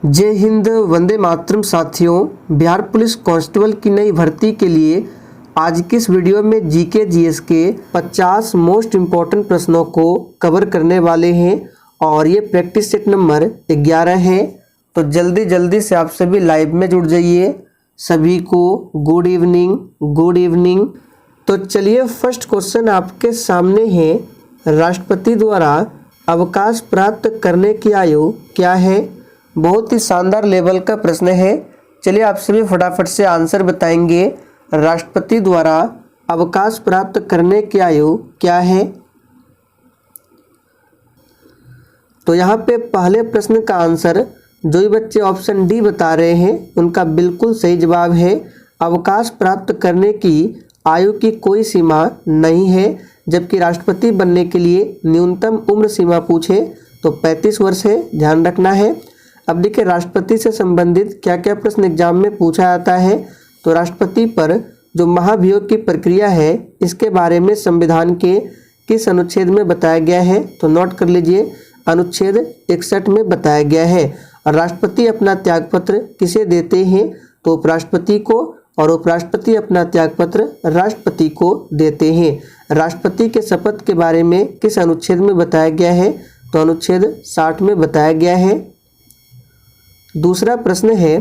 जय हिंद, वंदे मातरम। साथियों, Bihar police constable की नई भर्ती के लिए आज की इस वीडियो में जीके जीएस के 50 मोस्ट इम्पॉर्टेंट प्रश्नों को कवर करने वाले हैं और ये प्रैक्टिस सेट नंबर 11 है। तो जल्दी जल्दी से आप सभी लाइव में जुड़ जाइए। सभी को गुड इवनिंग, गुड इवनिंग। तो चलिए, फर्स्ट क्वेश्चन आपके सामने है। राष्ट्रपति द्वारा अवकाश प्राप्त करने की आयु क्या है? बहुत ही शानदार लेवल का प्रश्न है। चलिए, आप सभी फटाफट से आंसर बताएंगे। राष्ट्रपति द्वारा अवकाश प्राप्त करने की आयु क्या है? तो यहाँ पे पहले प्रश्न का आंसर जो ही बच्चे ऑप्शन डी बता रहे हैं उनका बिल्कुल सही जवाब है। अवकाश प्राप्त करने की आयु की कोई सीमा नहीं है, जबकि राष्ट्रपति बनने के लिए न्यूनतम उम्र सीमा पूछे तो 35 वर्ष है, ध्यान रखना है। अब देखिए, राष्ट्रपति से संबंधित क्या क्या प्रश्न एग्जाम में पूछा जाता है। तो राष्ट्रपति पर जो महाभियोग की प्रक्रिया है इसके बारे में संविधान के किस अनुच्छेद में बताया गया है? तो नोट कर लीजिए, अनुच्छेद 61 में बताया गया है। और राष्ट्रपति अपना त्यागपत्र किसे देते हैं? तो उपराष्ट्रपति को, और उपराष्ट्रपति अपना त्यागपत्र राष्ट्रपति को देते हैं। राष्ट्रपति के शपथ के बारे में किस अनुच्छेद में बताया गया है? तो अनुच्छेद 60 में बताया गया है। दूसरा प्रश्न है,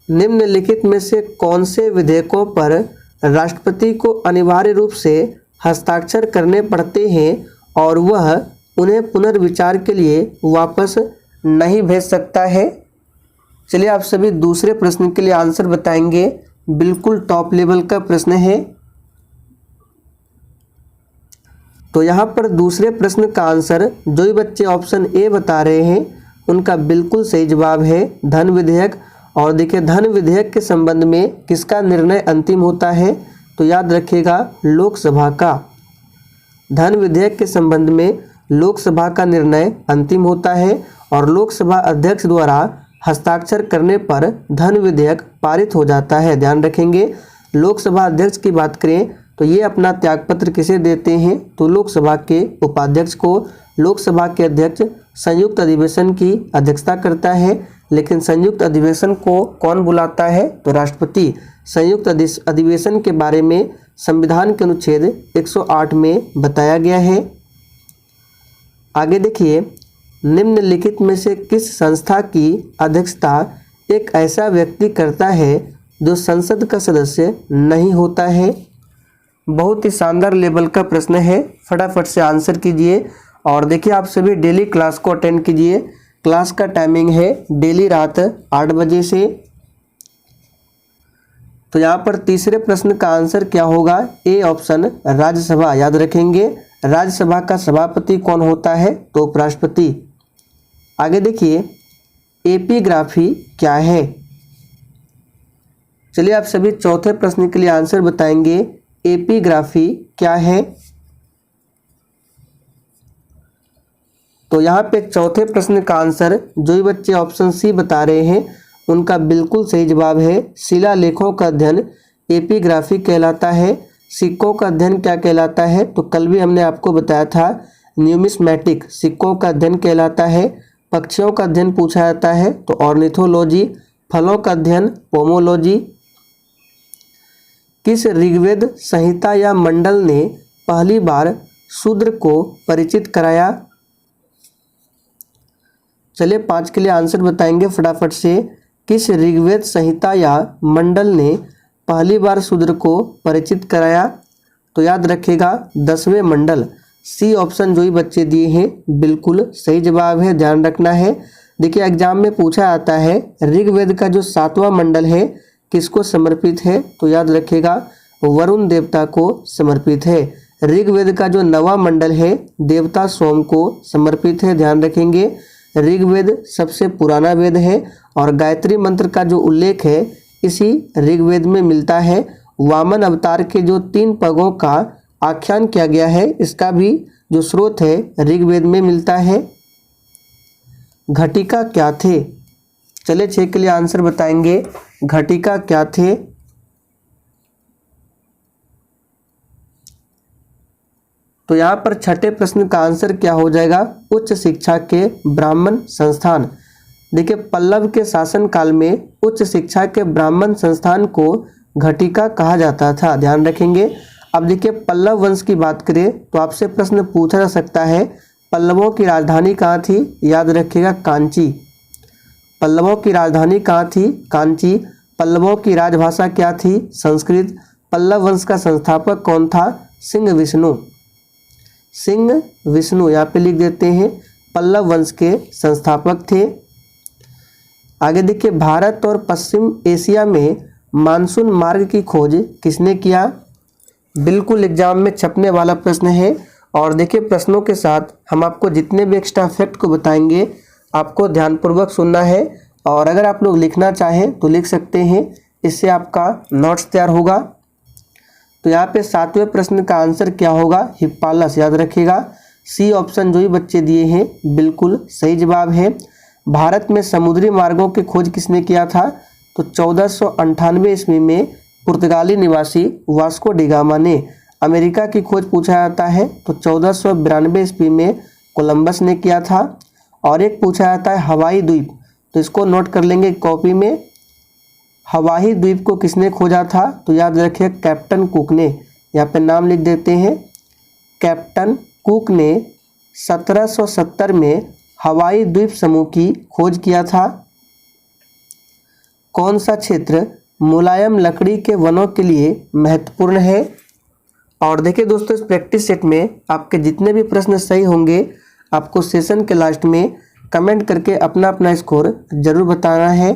निम्नलिखित में से कौन से विधेयकों पर राष्ट्रपति को अनिवार्य रूप से हस्ताक्षर करने पड़ते हैं और वह उन्हें पुनर्विचार के लिए वापस नहीं भेज सकता है? चलिए, आप सभी दूसरे प्रश्न के लिए आंसर बताएंगे। बिल्कुल टॉप लेवल का प्रश्न है। तो यहाँ पर दूसरे प्रश्न का आंसर जो ही बच्चे ऑप्शन ए बता रहे हैं उनका बिल्कुल सही जवाब है धन विधेयक। और देखिए, धन विधेयक के संबंध में किसका निर्णय अंतिम होता है? तो याद रखिएगा, लोकसभा का। धन विधेयक के संबंध में लोकसभा का निर्णय अंतिम होता है और लोकसभा अध्यक्ष द्वारा हस्ताक्षर करने पर धन विधेयक पारित हो जाता है, ध्यान रखेंगे। लोकसभा अध्यक्ष की बात करें तो ये अपना त्यागपत्र किसे देते हैं? तो लोकसभा के उपाध्यक्ष को। लोकसभा के अध्यक्ष संयुक्त अधिवेशन की अध्यक्षता करता है, लेकिन संयुक्त अधिवेशन को कौन बुलाता है? तो राष्ट्रपति। संयुक्त अधिवेशन के बारे में संविधान के अनुच्छेद 108 में बताया गया है। आगे देखिए, निम्नलिखित में से किस संस्था की अध्यक्षता एक ऐसा व्यक्ति करता है जो संसद का सदस्य नहीं होता है? बहुत ही शानदार लेवल का प्रश्न है, फटाफट से आंसर कीजिए। और देखिए, आप सभी डेली क्लास को अटेंड कीजिए। क्लास का टाइमिंग है डेली रात 8 बजे से। तो यहाँ पर तीसरे प्रश्न का आंसर क्या होगा? A option, Rajya Sabha. याद रखेंगे, राज्यसभा का सभापति कौन होता है? तो उपराष्ट्रपति। आगे देखिए, एपिग्राफी क्या है? चलिए, आप सभी चौथे प्रश्न के लिए आंसर बताएंगे। एपिग्राफी क्या है? तो यहाँ पे चौथे प्रश्न का आंसर जो ही बच्चे ऑप्शन सी बता रहे हैं उनका बिल्कुल सही जवाब है शिलालेखों का अध्ययन एपिग्राफी कहलाता है। सिक्कों का अध्ययन क्या कहलाता है? तो कल भी हमने आपको बताया था, न्यूमिस्मैटिक सिक्कों का अध्ययन कहलाता है। पक्षियों का अध्ययन पूछा जाता है तो ऑर्निथोलॉजी। फलों का अध्ययन पोमोलॉजी। किस ऋग्वेद संहिता या मंडल ने पहली बार शूद्र को परिचित कराया? चलिए, 5 के लिए आंसर बताएंगे फटाफट से। किस ऋग्वेद संहिता या मंडल ने पहली बार शूद्र को परिचित कराया? तो याद रखिएगा, 10वें मंडल। सी ऑप्शन जो ही बच्चे दिए हैं बिल्कुल सही जवाब है, ध्यान रखना है। देखिए, एग्जाम में पूछा जाता है ऋग्वेद का जो 7वां मंडल है किसको समर्पित है? तो याद रखिएगा, वरुण देवता को समर्पित है। ऋग्वेद का जो 9वां मंडल है देवता सोम को समर्पित है, ध्यान रखेंगे। ऋग्वेद सबसे पुराना वेद है और गायत्री मंत्र का जो उल्लेख है इसी ऋग्वेद में मिलता है। वामन अवतार के जो 3 पगों का आख्यान किया गया है इसका भी जो स्रोत है ऋग्वेद में मिलता है। घटिका क्या थे? चलिए, 6 के लिए आंसर बताएंगे। घटिका क्या थे? तो यहाँ पर छठे प्रश्न का आंसर क्या हो जाएगा? उच्च शिक्षा के ब्राह्मण संस्थान। देखिए पल्लव के शासनकाल में उच्च शिक्षा के ब्राह्मण संस्थान को घटिका कहा जाता था, ध्यान रखेंगे। अब देखिए पल्लव वंश की बात करें तो आपसे प्रश्न पूछा जा सकता है पल्लवों की राजधानी कहाँ थी, याद रखिएगा कांची। पल्लवों की राजधानी कहाँ थी, कांची। पल्लवों की राजभाषा क्या थी, संस्कृत। पल्लव वंश का संस्थापक कौन था, सिंह विष्णु। सिंह विष्णु यहाँ पे लिख देते हैं, पल्लव वंश के संस्थापक थे। आगे देखिए भारत और पश्चिम एशिया में मानसून मार्ग की खोज किसने किया, बिल्कुल एग्जाम में छपने वाला प्रश्न है। और देखिए प्रश्नों के साथ हम आपको जितने भी एक्स्ट्रा फैक्ट को बताएंगे आपको ध्यानपूर्वक सुनना है, और अगर आप लोग लिखना चाहें तो लिख सकते हैं, इससे आपका नोट्स तैयार होगा। तो यहाँ पे 7वें प्रश्न का आंसर क्या होगा, हिप्पालस, याद रखिएगा। सी ऑप्शन जो ही बच्चे दिए हैं बिल्कुल सही जवाब है। भारत में समुद्री मार्गों की खोज किसने किया था, तो 1498 ईस्वी में पुर्तगाली निवासी वास्को डी गामा ने। अमेरिका की खोज पूछा जाता है तो 1492 ईस्वी में कोलंबस ने किया था। और एक पूछा जाता है हवाई द्वीप, तो इसको नोट कर लेंगे कॉपी में। हवाई द्वीप को किसने खोजा था, तो याद रखिए कैप्टन कुक ने। यहाँ पे नाम लिख देते हैं, कैप्टन कुक ने 1770 में हवाई द्वीप समूह की खोज किया था। कौन सा क्षेत्र मुलायम लकड़ी के वनों के लिए महत्वपूर्ण है। और देखिए दोस्तों इस प्रैक्टिस सेट में आपके जितने भी प्रश्न सही होंगे आपको सेशन के लास्ट में कमेंट करके अपना अपना स्कोर जरूर बताना है।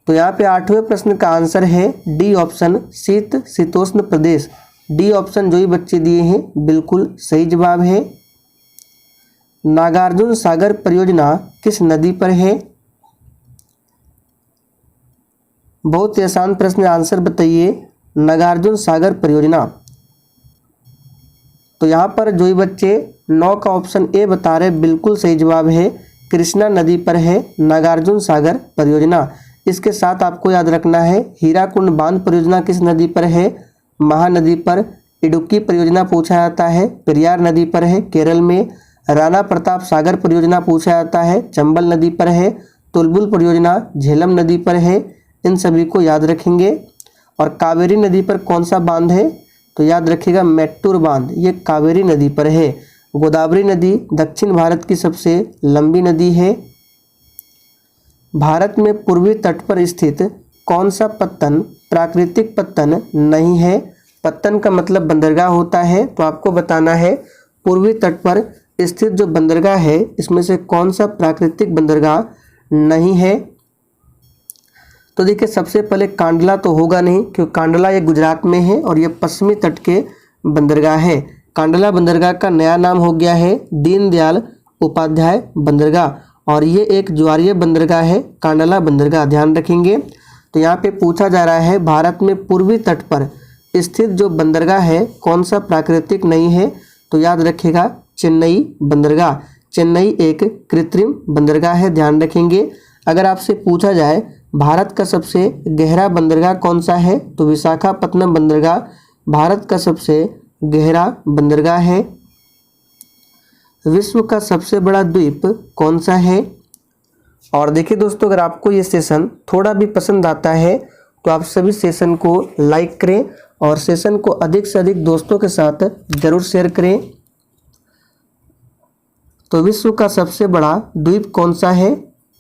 तो यहाँ पे 8वें प्रश्न का आंसर है डी ऑप्शन, शीत शीतोष्ण प्रदेश। डी ऑप्शन जो ही बच्चे दिए हैं बिल्कुल सही जवाब है। नागार्जुन सागर परियोजना किस नदी पर है, बहुत ही आसान प्रश्न, आंसर बताइए। नागार्जुन सागर परियोजना, तो यहाँ पर जो ही बच्चे 9 का ऑप्शन ए बता रहे बिल्कुल सही जवाब है, कृष्णा नदी पर है नागार्जुन सागर परियोजना। इसके साथ आपको याद रखना है हीराकुंड बांध परियोजना किस नदी पर है, महानदी पर। इडुक्की परियोजना पूछा जाता है पेरियार नदी पर है केरल में। राणा प्रताप सागर परियोजना पूछा जाता है चंबल नदी पर है। तुलबुल परियोजना झेलम नदी पर है, इन सभी को याद रखेंगे। और कावेरी नदी पर कौन सा बांध है, तो याद रखिएगा मेट्टूर बांध, ये कावेरी नदी पर है। गोदावरी नदी दक्षिण भारत की सबसे लंबी नदी है। भारत में पूर्वी तट पर स्थित कौन सा पत्तन प्राकृतिक पत्तन नहीं है। पत्तन का मतलब बंदरगाह होता है, तो आपको बताना है पूर्वी तट पर स्थित जो बंदरगाह है इसमें से कौन सा प्राकृतिक बंदरगाह नहीं है। तो देखिए सबसे पहले कांडला तो होगा नहीं, क्योंकि कांडला ये गुजरात में है और ये पश्चिमी तट के बंदरगाह है। कांडला बंदरगाह का नया नाम हो गया है दीनदयाल उपाध्याय बंदरगाह, और ये एक ज्वारीय बंदरगाह है कांडला बंदरगाह, ध्यान रखेंगे। तो यहाँ पे पूछा जा रहा है भारत में पूर्वी तट पर स्थित जो बंदरगाह है कौन सा प्राकृतिक नहीं है, तो याद रखिएगा चेन्नई बंदरगाह। चेन्नई एक कृत्रिम बंदरगाह है, ध्यान रखेंगे। अगर आपसे पूछा जाए भारत का सबसे गहरा बंदरगाह कौन सा है, तो विशाखापत्तनम बंदरगाह भारत का सबसे गहरा बंदरगाह है। विश्व का सबसे बड़ा द्वीप कौन सा है। और देखिए दोस्तों अगर आपको ये सेशन थोड़ा भी पसंद आता है तो आप सभी सेशन को लाइक करें और सेशन को अधिक से अधिक दोस्तों के साथ जरूर शेयर करें। तो विश्व का सबसे बड़ा द्वीप कौन सा है,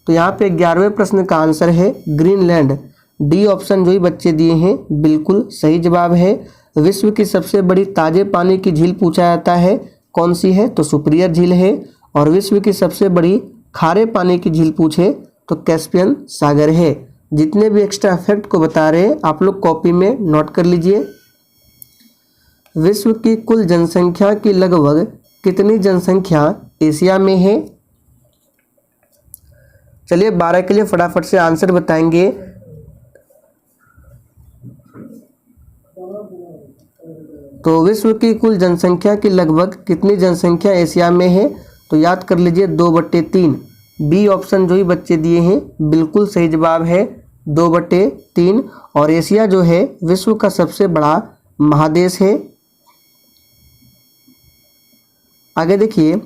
तो यहाँ पे 11वें प्रश्न का आंसर है ग्रीनलैंड। डी ऑप्शन जो ही बच्चे दिए हैं बिल्कुल सही जवाब है। विश्व की सबसे बड़ी ताजे पानी की झील पूछा जाता है कौन सी है, तो सुपीरियर झील है। और विश्व की सबसे बड़ी खारे पानी की झील पूछे तो कैस्पियन सागर है। जितने भी एक्स्ट्रा फैक्ट को बता रहे हैं आप लोग कॉपी में नोट कर लीजिए। विश्व की कुल जनसंख्या की लगभग कितनी जनसंख्या एशिया में है। चलिए 12 के लिए फटाफट से आंसर बताएंगे। तो विश्व की कुल जनसंख्या की लगभग कितनी जनसंख्या एशिया में है, तो याद कर लीजिए 2/3। बी ऑप्शन जो ही बच्चे दिए हैं बिल्कुल सही जवाब है 2/3। और एशिया जो है विश्व का सबसे बड़ा महादेश है। आगे देखिए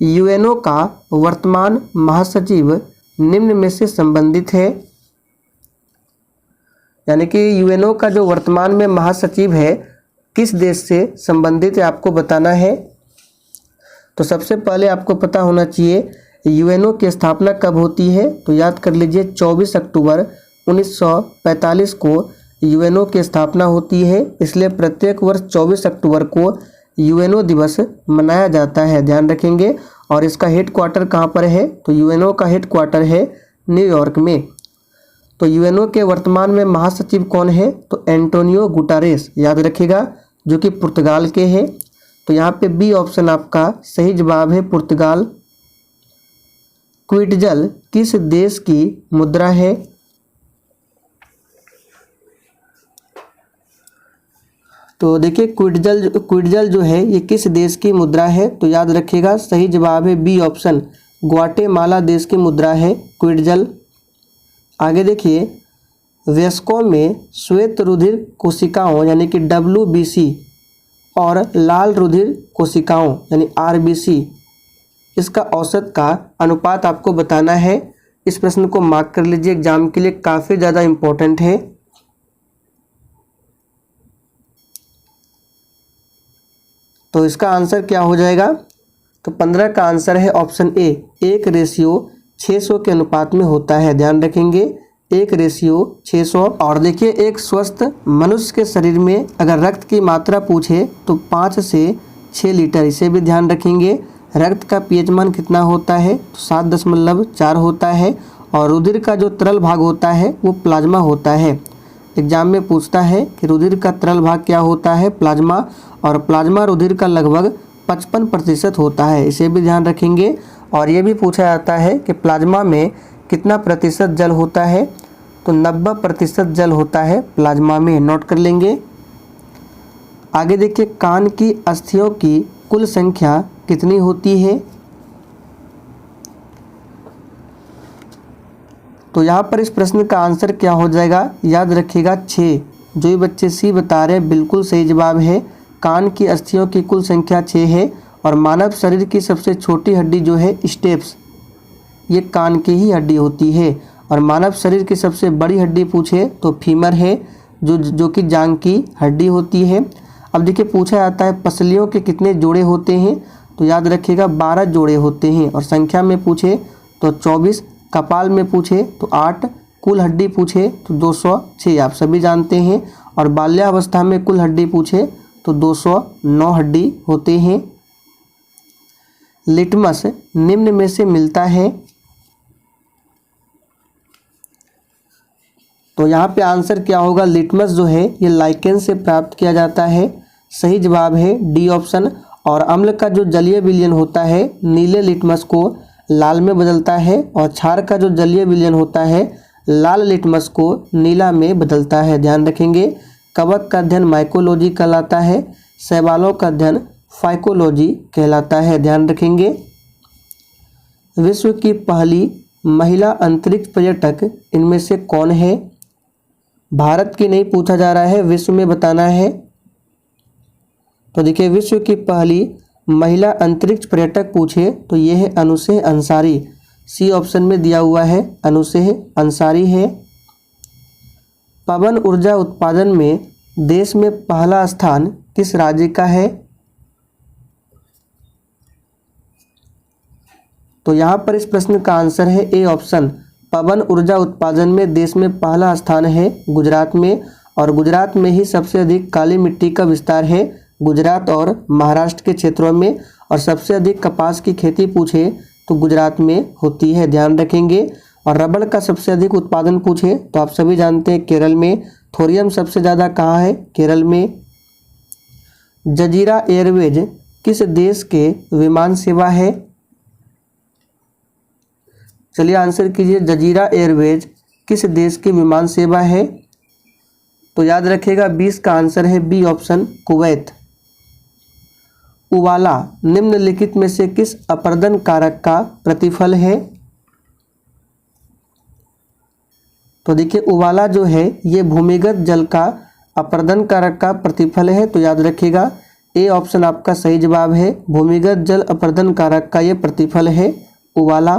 यूएनओ का वर्तमान महासचिव निम्न में से संबंधित है। यानी कि यूएनओ का जो वर्तमान में महासचिव है किस देश से संबंधित है आपको बताना है। तो सबसे पहले आपको पता होना चाहिए यूएनओ की स्थापना कब होती है। तो याद कर लीजिए 24 अक्टूबर 1945 को यूएनओ की स्थापना होती है। इसलिए प्रत्येक वर्ष 24 अक्टूबर को यूएनओ दिवस मनाया जाता है, ध्यान रखेंगे। और इसका हेडक्वार्टर कहाँ पर है? तो यूएनओ का हेडक्वार्टर है न्यूयॉर्क में। तो यूएनओ के वर्तमान में महासचिव कौन है? तो एंटोनियो गुटारेस, याद रखिएगा, जो कि पुर्तगाल के हैं। तो यहाँ पे बी ऑप्शन आपका सही जवाब है, पुर्तगाल। क्विटजल किस देश की मुद्रा है? तो देखिए क्विटजल जो है ये किस देश की मुद्रा है? तो याद रखिएगा सही जवाब है बी ऑप्शन, ग्वाटेमाला देश की मुद्रा है क्विटजल। आगे देखिए, वयस्कों में श्वेत रुधिर कोशिकाओं यानी कि WBC और लाल रुधिर कोशिकाओं यानी RBC, इसका औसत का अनुपात आपको बताना है। इस प्रश्न को मार्क कर लीजिए, एग्जाम के लिए काफ़ी ज़्यादा इम्पोर्टेंट है। तो इसका आंसर क्या हो जाएगा? तो 15 का आंसर है ऑप्शन ए, 1:600 के अनुपात में होता है, ध्यान रखेंगे 1:600। और देखिए एक स्वस्थ मनुष्य के शरीर में अगर रक्त की मात्रा पूछे तो 5 से 6 लीटर, इसे भी ध्यान रखेंगे। रक्त का पीएच मान कितना होता है? तो 7.4 होता है। और रुधिर का जो तरल भाग होता है वो प्लाज्मा होता है। एग्जाम में पूछता है कि रुधिर का तरल भाग क्या होता है? प्लाज्मा। और प्लाज्मा रुधिर का लगभग 55% होता है, इसे भी ध्यान रखेंगे। और ये भी पूछा जाता है कि प्लाज्मा में कितना प्रतिशत जल होता है? तो 90% जल होता है प्लाज्मा में, नोट कर लेंगे। आगे देखिए, कान की अस्थियों की कुल संख्या कितनी होती है? तो यहाँ पर इस प्रश्न का आंसर क्या हो जाएगा? याद रखिएगा 6। जो ये बच्चे सी बता रहे हैं बिल्कुल सही जवाब है। कान की अस्थियों की कुल संख्या 6 है। और मानव शरीर की सबसे छोटी हड्डी जो है स्टेप्स, ये कान की ही हड्डी होती है। और मानव शरीर की सबसे बड़ी हड्डी पूछे तो फीमर है, जो कि जांघ की हड्डी होती है। अब देखिए पूछा जाता है पसलियों के कितने जोड़े होते हैं? तो याद रखिएगा 12 जोड़े होते हैं। और संख्या में पूछे तो 24, कपाल में पूछे तो 8, कुल हड्डी पूछे तो 206, आप सभी जानते हैं। और बाल्यावस्था में कुल हड्डी पूछे तो 209 हड्डी होते हैं। लिटमस निम्न में से मिलता है? तो यहाँ पे आंसर क्या होगा? लिटमस जो है ये लाइकेन से प्राप्त किया जाता है, सही जवाब है डी ऑप्शन। और अम्ल का जो जलीय विलयन होता है नीले लिटमस को लाल में बदलता है। और क्षार का जो जलीय विलयन होता है लाल लिटमस को नीला में बदलता है, ध्यान रखेंगे। कवक का अध्ययन माइकोलॉजी कहलाता है, शैवालों का अध्ययन फाइकोलॉजी कहलाता है, ध्यान रखेंगे। विश्व की पहली महिला अंतरिक्ष पर्यटक इनमें से कौन है? भारत की नहीं पूछा जा रहा है, विश्व में बताना है। तो देखिए विश्व की पहली महिला अंतरिक्ष पर्यटक पूछे तो ये है अनुसेह अंसारी, सी ऑप्शन में दिया हुआ है, अनुसेह अंसारी है। पवन ऊर्जा उत्पादन में देश में पहला स्थान किस राज्य का है? तो यहाँ पर इस प्रश्न का आंसर है ए ऑप्शन, पवन ऊर्जा उत्पादन में देश में पहला स्थान है गुजरात में। और गुजरात में ही सबसे अधिक काली मिट्टी का विस्तार है, गुजरात और महाराष्ट्र के क्षेत्रों में। और सबसे अधिक कपास की खेती पूछे तो गुजरात में होती है, ध्यान रखेंगे। और रबड़ का सबसे अधिक उत्पादन पूछे तो आप सभी जानते हैं केरल में। थोरियम सबसे ज़्यादा कहाँ है? केरल में। जजीरा एयरवेज किस देश के विमान सेवा है? चलिए आंसर कीजिए, जजीरा एयरवेज किस देश की विमान सेवा है? तो याद रखिएगा 20 का आंसर है बी ऑप्शन, कुवैत। उवाला निम्नलिखित में से किस अपरदन कारक का प्रतिफल है? तो देखिए उवाला जो है ये भूमिगत जल का अपरदन कारक का प्रतिफल है। तो याद रखिएगा ए ऑप्शन आपका सही जवाब है। भूमिगत जल अपरदन कारक का ये प्रतिफल है उबाला।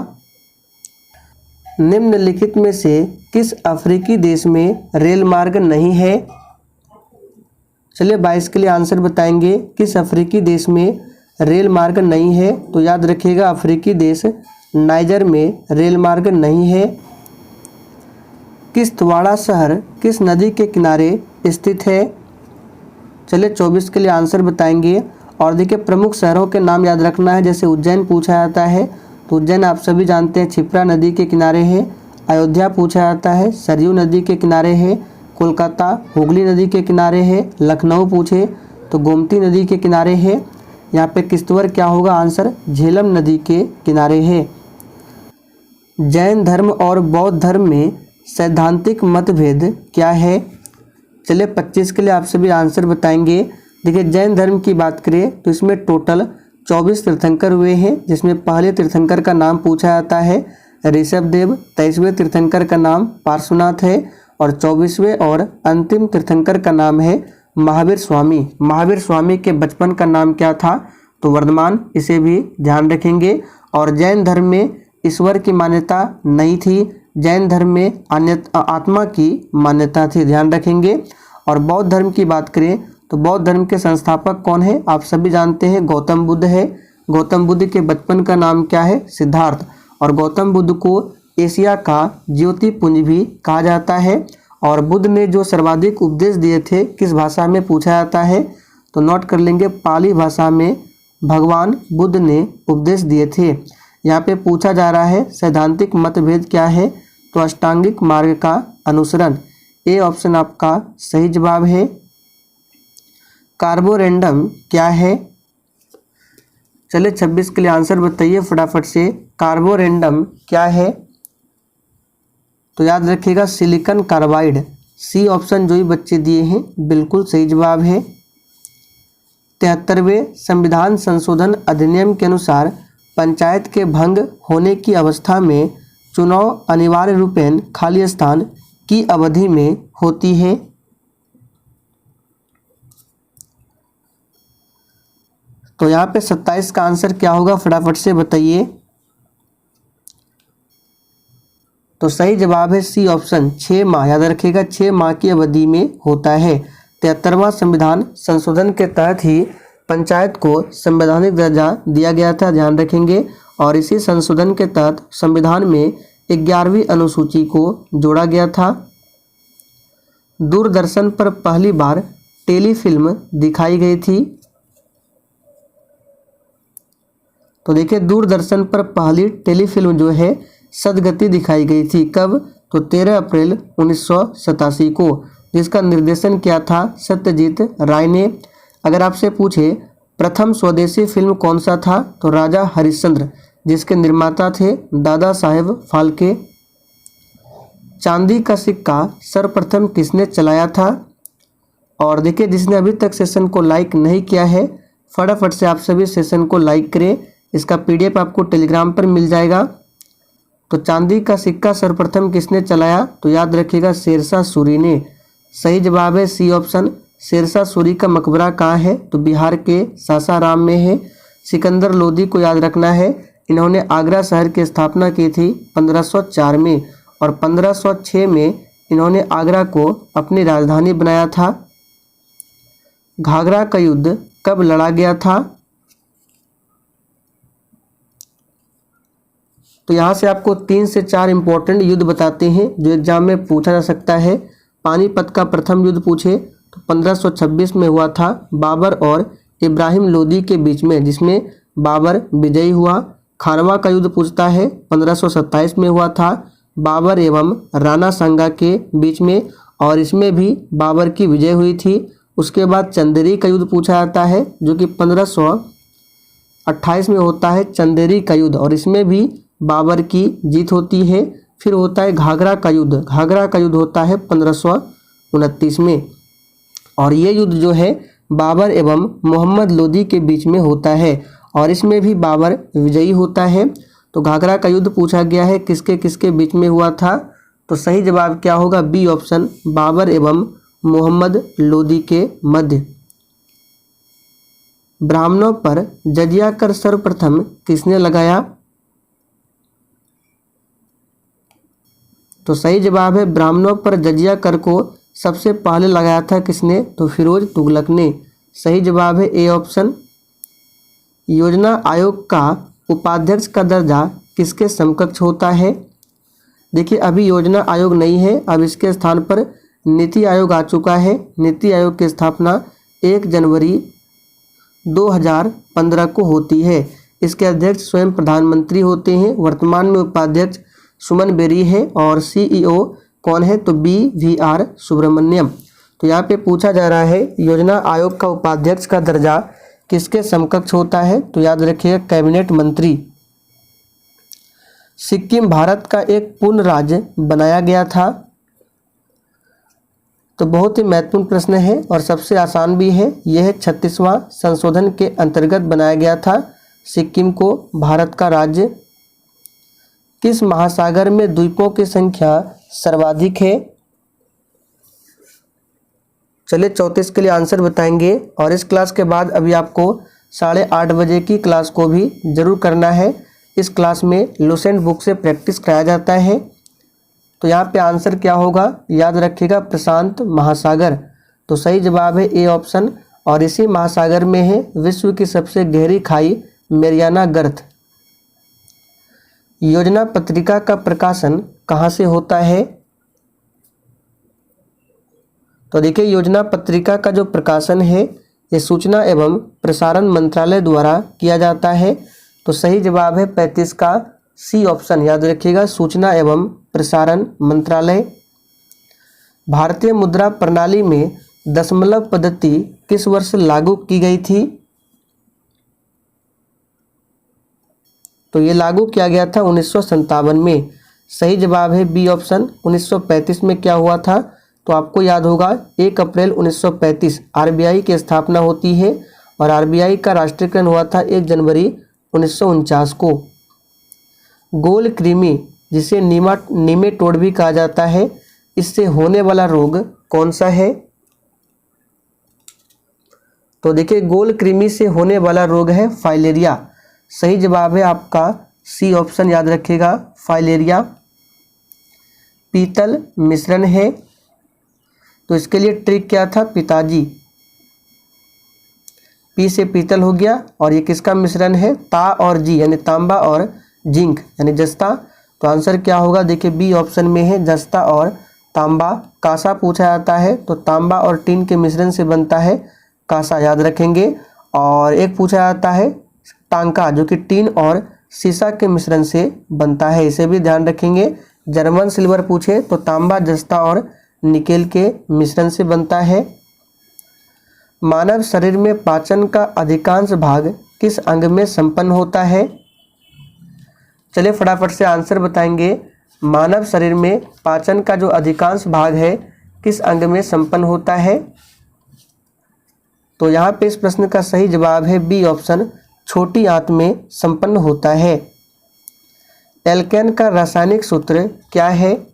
निम्नलिखित में से किस अफ्रीकी देश में रेल मार्ग नहीं है? चलिए 22 के लिए आंसर बताएंगे। किस अफ्रीकी देश में रेल मार्ग नहीं है? तो याद रखिएगा अफ्रीकी देश नाइजर में रेल मार्ग नहीं है। किश्तवाड़ा शहर किस नदी के किनारे स्थित है? चलिए 24 के लिए आंसर बताएंगे। और देखिए प्रमुख शहरों के नाम याद रखना है। जैसे उज्जैन पूछा जाता है तो उज्जैन आप सभी जानते हैं क्षिप्रा नदी के किनारे है। अयोध्या पूछा जाता है सरयू नदी के किनारे है। कोलकाता हुगली नदी के किनारे है। लखनऊ पूछे तो गोमती नदी के किनारे है। यहाँ पे किश्तवाड़ क्या होगा आंसर? झेलम नदी के किनारे है। जैन धर्म और बौद्ध धर्म में सैद्धांतिक मतभेद क्या है? चलिए 25 के लिए आप सभी आंसर बताएंगे। देखिए जैन धर्म की बात करें तो इसमें टोटल 24 तीर्थंकर हुए हैं, जिसमें पहले तीर्थंकर का नाम पूछा जाता है ऋषभदेव। 23वें तीर्थंकर का नाम पार्श्वनाथ है और 24वें और अंतिम तीर्थंकर का नाम है महावीर स्वामी। महावीर स्वामी के बचपन का नाम क्या था? तो वर्धमान, इसे भी ध्यान रखेंगे। और जैन धर्म में ईश्वर की मान्यता नहीं थी, जैन धर्म में आत्मा की मान्यता थी, ध्यान रखेंगे। और बौद्ध धर्म की बात करें तो बौद्ध धर्म के संस्थापक कौन है? आप सभी जानते हैं गौतम बुद्ध है। गौतम बुद्ध के बचपन का नाम क्या है? सिद्धार्थ। और गौतम बुद्ध को एशिया का ज्योतिपुंज भी कहा जाता है। और बुद्ध ने जो सर्वाधिक उपदेश दिए थे किस भाषा में पूछा जाता है? तो नोट कर लेंगे, पाली भाषा में भगवान बुद्ध ने उपदेश दिए थे। यहाँ पे पूछा जा रहा है सैद्धांतिक मतभेद क्या है? तो अष्टांगिक मार्ग का अनुसरण। ए ऑप्शन आपका सही जवाब है। कार्बोरेंडम क्या है? चलिए 26 के लिए आंसर बताइए फटाफट से। कार्बोरेंडम क्या है? तो याद रखिएगा सिलिकॉन कार्बाइड। सी ऑप्शन जो भी बच्चे दिए हैं बिल्कुल सही जवाब है। 73वें संविधान संशोधन अधिनियम के अनुसार पंचायत के भंग होने की अवस्था में चुनाव अनिवार्य रूपेण खाली स्थान की अवधि में होती है। तो यहाँ पे 27 का आंसर क्या होगा फटाफट से बताइए। तो सही जवाब है सी ऑप्शन 6 माह। याद रखिएगा 6 माह की अवधि में होता है। 73वां संविधान संशोधन के तहत ही पंचायत को संवैधानिक दर्जा दिया गया था, ध्यान रखेंगे। और इसी संशोधन के तहत संविधान में 11वीं अनुसूची को जोड़ा गया था। दूरदर्शन पर पहली बार टेलीफिल्म दिखाई गई थी। तो देखिए दूरदर्शन पर पहली टेलीफिल्म जो है सदगति दिखाई गई थी। कब? तो 13 अप्रैल 1987 को, जिसका निर्देशन किया था सत्यजीत राय ने। अगर आपसे पूछे प्रथम स्वदेशी फिल्म कौन सा था? तो राजा हरिश्चंद्र, जिसके निर्माता थे दादा साहेब फाल्के। चांदी का सिक्का सर्वप्रथम किसने चलाया था? और देखिए जिसने अभी तक सेशन को लाइक नहीं किया है फटाफट से आप सभी सेशन को लाइक करें। इसका पीडीएफ आपको टेलीग्राम पर मिल जाएगा। तो चांदी का सिक्का सर्वप्रथम किसने चलाया? तो याद रखिएगा शेरशाह सूरी ने। सही जवाब है सी ऑप्शन। शेरशाह सूरी का मकबरा कहाँ है? तो बिहार के सासाराम में है। सिकंदर लोदी को याद रखना है, इन्होंने आगरा शहर की स्थापना की थी 1504 में और 1506 में इन्होंने आगरा को अपनी राजधानी बनाया था। घाघरा का युद्ध कब लड़ा गया था? तो यहाँ से आपको 3 से 4 इंपॉर्टेंट युद्ध बताते हैं जो एग्जाम में पूछा जा सकता है। पानीपत का प्रथम युद्ध पूछे तो 1526 में हुआ था बाबर और इब्राहिम लोदी के बीच में, जिसमें बाबर विजयी हुआ। खानवा का युद्ध पूछता है 1527 में हुआ था बाबर एवं राणा सांगा के बीच में और इसमें भी बाबर की विजय हुई थी। उसके बाद चंदेरी का युद्ध पूछा जाता है जो कि 1528 में होता है चंदेरी का युद्ध और इसमें भी बाबर की जीत होती है। फिर होता है घाघरा का युद्ध। घाघरा का युद्ध होता है 1529 में और ये युद्ध जो है बाबर एवं मोहम्मद लोदी के बीच में होता है और इसमें भी बाबर विजयी होता है। तो घाघरा का युद्ध पूछा गया है किसके किसके बीच में हुआ था? तो सही जवाब क्या होगा? बी ऑप्शन, बाबर एवं मोहम्मद लोदी के मध्य। ब्राह्मणों पर जजिया कर सर्वप्रथम किसने लगाया? तो सही जवाब है ब्राह्मणों पर जजिया कर को सबसे पहले लगाया था किसने? तो फिरोज तुगलक ने। सही जवाब है ए ऑप्शन। योजना आयोग का उपाध्यक्ष का दर्जा किसके समकक्ष होता है? देखिए अभी योजना आयोग नहीं है, अब इसके स्थान पर नीति आयोग आ चुका है। नीति आयोग की स्थापना 1 जनवरी 2015 को होती है। इसके अध्यक्ष स्वयं प्रधानमंत्री होते हैं। वर्तमान में उपाध्यक्ष सुमन बेरी है और सीईओ कौन है? तो BVR सुब्रमण्यम। तो यहाँ पे पूछा जा रहा है योजना आयोग का उपाध्यक्ष का दर्जा किसके समकक्ष होता है? तो याद रखिएगा कैबिनेट मंत्री। सिक्किम भारत का एक पूर्ण राज्य बनाया गया था। तो बहुत ही महत्वपूर्ण प्रश्न है और सबसे आसान भी है। यह 36वां संशोधन के अंतर्गत बनाया गया था सिक्किम को भारत का राज्य। किस महासागर में द्वीपों की संख्या सर्वाधिक है? चलिए 34 के लिए आंसर बताएंगे और इस क्लास के बाद अभी आपको 8:30 बजे की क्लास को भी जरूर करना है। इस क्लास में लुसेंट बुक से प्रैक्टिस कराया जाता है। तो यहाँ पे आंसर क्या होगा? याद रखिएगा प्रशांत महासागर। तो सही जवाब है ए ऑप्शन। और इसी महासागर में है विश्व की सबसे गहरी खाई मैरियाना गर्त। योजना पत्रिका का प्रकाशन कहाँ से होता है? तो देखिए योजना पत्रिका का जो प्रकाशन है ये सूचना एवं प्रसारण मंत्रालय द्वारा किया जाता है। तो सही जवाब है 35 का सी ऑप्शन। याद रखिएगा सूचना एवं प्रसारण मंत्रालय। भारतीय मुद्रा प्रणाली में दशमलव पद्धति किस वर्ष लागू की गई थी? तो ये लागू किया गया था 1957 में। सही जवाब है बी ऑप्शन। 1935 में क्या हुआ था? तो आपको याद होगा 1 अप्रैल 1935 आरबीआई की स्थापना होती है और आरबीआई का राष्ट्रीयकरण हुआ था 1 जनवरी 1949 को। गोल कृमि जिसे नीमेटोड भी कहा जाता है, इससे होने वाला रोग कौन सा है? तो देखिए गोल कृमि से होने वाला रोग है फाइलेरिया। सही जवाब है आपका सी ऑप्शन। याद रखिएगा फाइलेरिया। पीतल मिश्रण है, तो इसके लिए ट्रिक क्या था? पिताजी। पी से पीतल हो गया और ये किसका मिश्रण है? ता और जी यानी तांबा और जिंक यानी जस्ता। तो आंसर क्या होगा? देखिए बी ऑप्शन में है जस्ता और तांबा। कांसा पूछा जाता है तो तांबा और टीन के मिश्रण से बनता है कांसा, याद रखेंगे। और एक पूछा जाता है टांका जो कि टीन और सीसा के मिश्रण से बनता है, इसे भी ध्यान रखेंगे। जर्मन सिल्वर पूछे तो तांबा जस्ता और निकेल के मिश्रण से बनता है। मानव शरीर में पाचन का अधिकांश भाग किस अंग में संपन्न होता है? चलिए फटाफट से आंसर बताएंगे। मानव शरीर में पाचन का जो अधिकांश भाग है किस अंग में संपन्न होता है? तो यहाँ पे इस प्रश्न का सही जवाब है बी ऑप्शन, छोटी आंत में संपन्न होता है। एल्केन का रासायनिक सूत्र क्या है?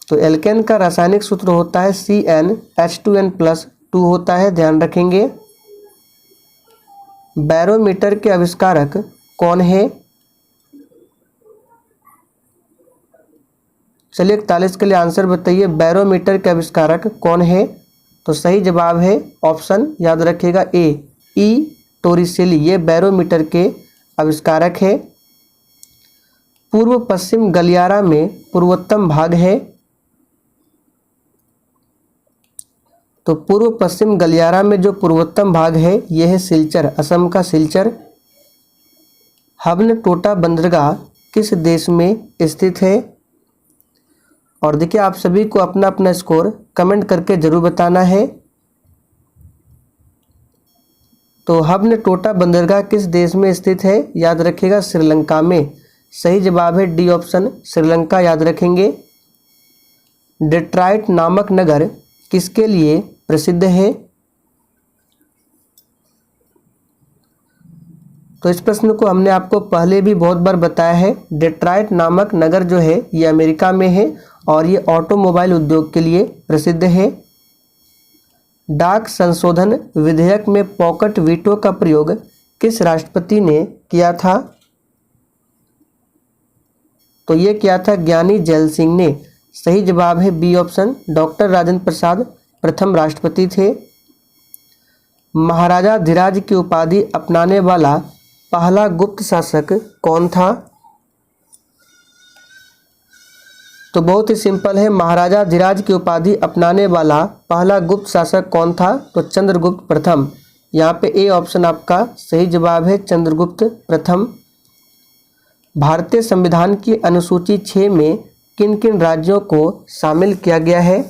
तो एल्केन का रासायनिक सूत्र होता है CnH2n+2 होता है, ध्यान रखेंगे। बैरोमीटर के आविष्कारक कौन है? चलिए 41 के लिए आंसर बताइए। बैरोमीटर के आविष्कारक कौन है? तो सही जवाब है ऑप्शन, याद रखिएगा ई टोरिसेली, ये बैरोमीटर के आविष्कारक है। पूर्व पश्चिम गलियारा में पूर्वोत्तम भाग है। तो पूर्व पश्चिम गलियारा में जो पूर्वोत्तम भाग है यह है सिलचर, असम का सिलचर। हबन-टोटा बंदरगाह किस देश में स्थित है? और देखिए आप सभी को अपना अपना स्कोर कमेंट करके जरूर बताना है। तो हबन-टोटा बंदरगाह किस देश में स्थित है? याद रखिएगा श्रीलंका में। सही जवाब है डी ऑप्शन, श्रीलंका, याद रखेंगे। डेट्रॉइट नामक नगर किसके लिए प्रसिद्ध है? तो इस प्रश्न को हमने आपको पहले भी बहुत बार बताया है। डेट्रॉइट नामक नगर जो है ये अमेरिका में है और ये ऑटोमोबाइल उद्योग के लिए प्रसिद्ध है। डाक संशोधन विधेयक में पॉकेट वीटो का प्रयोग किस राष्ट्रपति ने किया था? तो ये किया था ज्ञानी जैल सिंह ने। सही जवाब है B option, doctor Rajendra Prasad प्रथम राष्ट्रपति थे। महाराजा धीराज की उपाधि अपनाने वाला पहला गुप्त शासक कौन था? तो बहुत ही सिंपल है, महाराजा धीराज की उपाधि अपनाने वाला पहला गुप्त शासक कौन था? तो चंद्रगुप्त प्रथम। यहाँ पे ए ऑप्शन आपका सही जवाब है, चंद्रगुप्त प्रथम। भारतीय संविधान की अनुसूची 6 में किन किन राज्यों को शामिल किया गया है?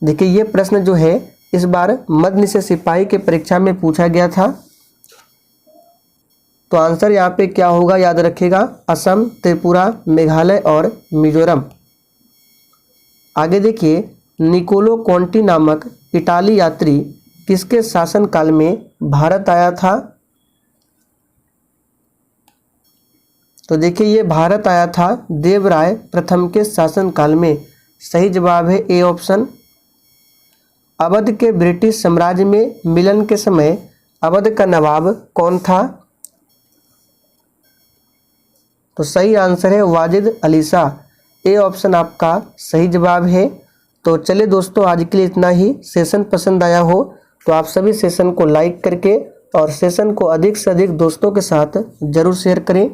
देखिए ये प्रश्न जो है इस बार मध्य निषेध सिपाही के परीक्षा में पूछा गया था। तो आंसर यहाँ पे क्या होगा याद रखिएगा, असम, त्रिपुरा, मेघालय और मिजोरम। आगे देखिए, निकोलो कोंटी नामक इटाली यात्री किसके शासनकाल में भारत आया था? तो देखिए ये भारत आया था देवराय प्रथम के शासनकाल में। सही जवाब है ए ऑप्शन। अवध के ब्रिटिश साम्राज्य में मिलन के समय अवध का नवाब कौन था? तो सही आंसर है वाजिद अली शाह। ए ऑप्शन आपका सही जवाब है। तो चलिए दोस्तों, आज के लिए इतना ही। सेशन पसंद आया हो तो आप सभी सेशन को लाइक करके और सेशन को अधिक से अधिक दोस्तों के साथ जरूर शेयर करें।